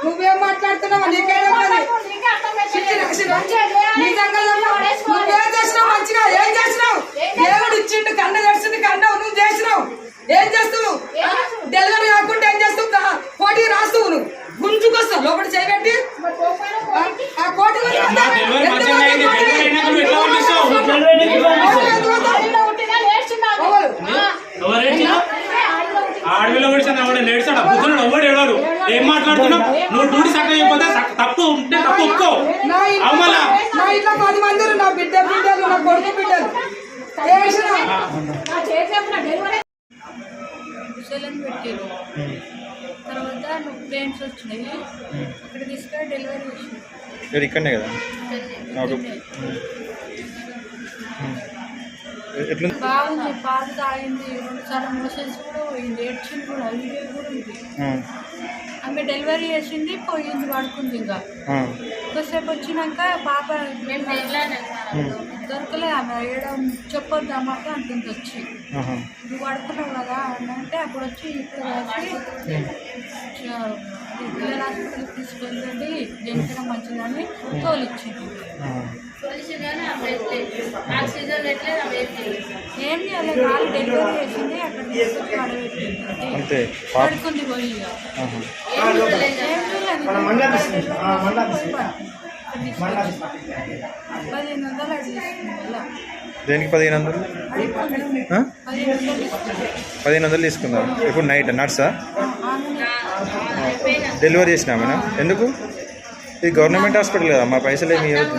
నువ్వేం మాట్లాడుతున్నావు? నువ్వేం చేసినావు? మంచిగా ఏం చేసినావు? దేవుడు ఇచ్చిండు, కన్న తెచ్చిండు, కన్నావు, నువ్వు చేసినావు. ఏం చేస్తావు? డెలివరీ కాకుండా ఏం చేస్తావు? కోటి రాస్తావు, నువ్వు గుంజుకొస్తావు లోపల చేయబెట్టి ఆ కోటి ఆడవిలో నేర్చాడు బుద్ధుడు ఎవడు ఎవరు ఏం మాట్లాడుతున్నావు? నువ్వు డ్యూటీ సక్కగా అయిపోతే తప్పు ఉంటే తప్పు ఒప్పుకో. అమ్మలా నా ఇంట్లో 10 మంది నా బిడ్డలు నా కొడుకు బిడ్డలు పెట్టారు. తర్వాత పెయిన్స్ వచ్చినాయి, అక్కడ తీసుకొని డెలివరీ చేసి ఇక్కడనే కదా బాగుంది. పాలు తాగింది, 2 సార్లు మోషన్స్ కూడా పోయింది, ఏడ్చింది కూడా, వీడియో కూడా ఉంది. ఆమె డెలివరీ చేసింది, పోయింది, పడుకుంది. ఇంకా కొద్దిసేపు వచ్చినాక పాప దొరకలే. ఆమె ఏడం చెప్పొద్దు అమ్మాక అంటుంది వచ్చి, నువ్వు పడుకున్నావు కదా అని అంటే అప్పుడు వచ్చి ఇప్పుడు వచ్చి పిల్లల హాస్పిటల్కి తీసుకెళ్ళండి, జంకడం మంచిదని తోలిచ్చింది. ఏం చేయాలి? కాలు డెలివరీ చేసింది, అక్కడ తీసుకొచ్చి ఆడబెట్టింది, పడుకుంది పోయి. ఏం చూడలేదు, 1500 అది తీసుకుంది. దేనికి 1500? 1500 తీసుకుందాం. ఇప్పుడు నైట్ నర్సా డెలివరీ చేసినామేనా? ఎందుకు? ఇది గవర్నమెంట్ హాస్పిటల్ కదా, మా పైసలు ఏమి ఇవ్వద్దు.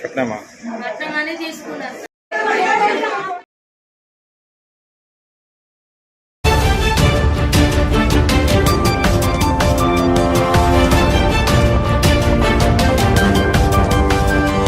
కట్నమా?